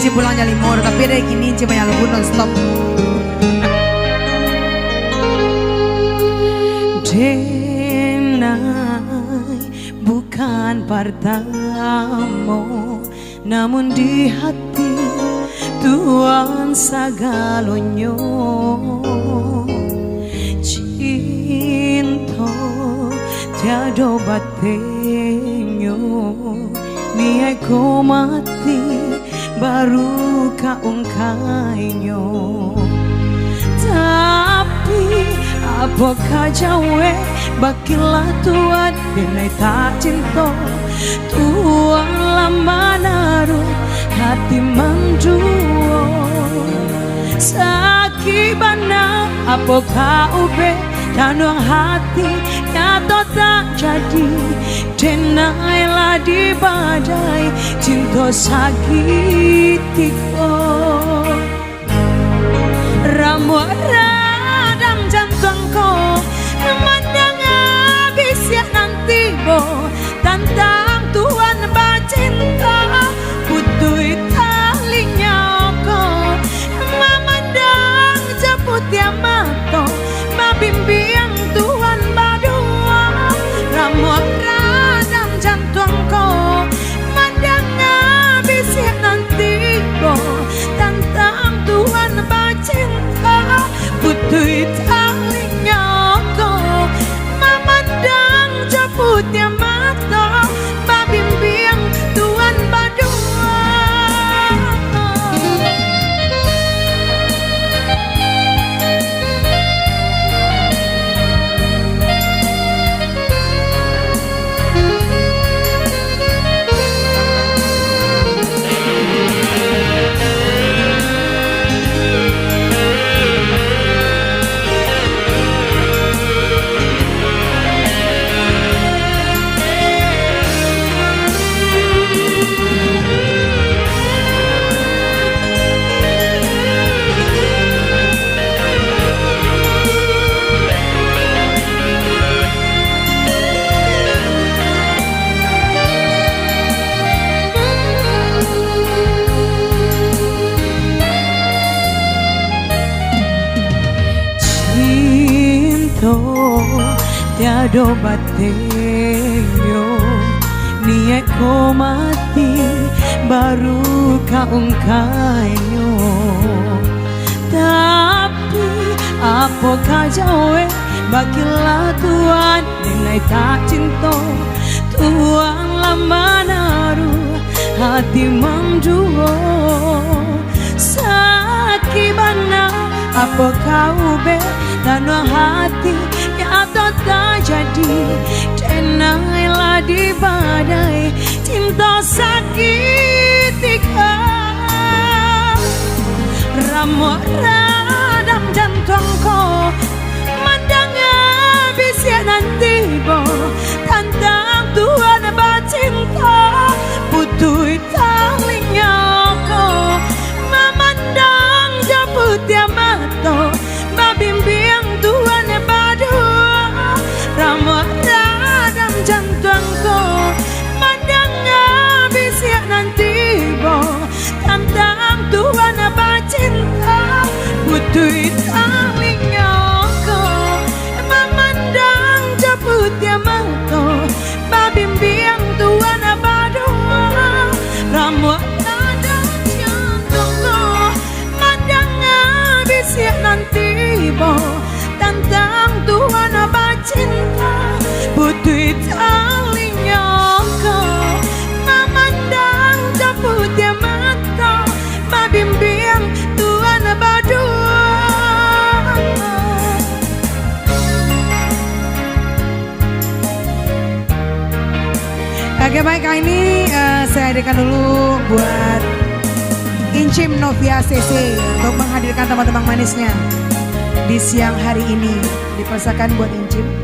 Inci pulang Jalimur, tapi ada gini Inci banyak lagu non-stop. Denai bukan partamu, namun di hati Tuhan sagalonyo. Cinta tiada batinyo, niai ko mati baru kaungkainyo. Tapi apakah jawe bakilah Tuhan denai tak cinta, Tuhan lama naruh hati manduo. Sakibana apakah ube tanah hati nyata tak jadi, denailah di badai cinta sakitiko. Ramu radang jantungku memandang habis ya nanti bo, tantang Tuhan bacinta putui talinya ko, memandang jeput ya mato babimbiang Tuhan badua. Ramu radang jantungku memandang habis ya nanti bo, tantang Tuhan bacinta putui talinya ko, memandang jeput ya mato babimbiang Tuhan badua. Tiada bateyo, niat ko mati baru kaungkainyo. Tapi apakah jawe bagilah Tuhan denai tak cinta, Tuhan lama naruh hati manduo. Sakibana apakah ube tanah hati nyata tak jadi, denailah di badai cinta sakitika. Ramu radam jantungku mandang habis ya nanti bo, tantang Tuhan bacinta putui talinya ko, memandang jeput ya mato babimbiang Tuhan badua. Ramu radam jantungku mandang habis ya nanti bo, tantang Tuhan bacinta putui talinya ko, memandang jeput ya mato babimbiang Tuhan badua. Ramu radam jantungku mandang habis ya nanti bo, tantang Tuhan bacinta putui talinya ko, memandang jeput ya mata babimbiang Tuhan badua. Oke baik, kali ini saya hadirkan dulu buat Incim Novia CC untuk menghadirkan teman-teman manisnya di siang hari ini. Dipersilakan buat Incim.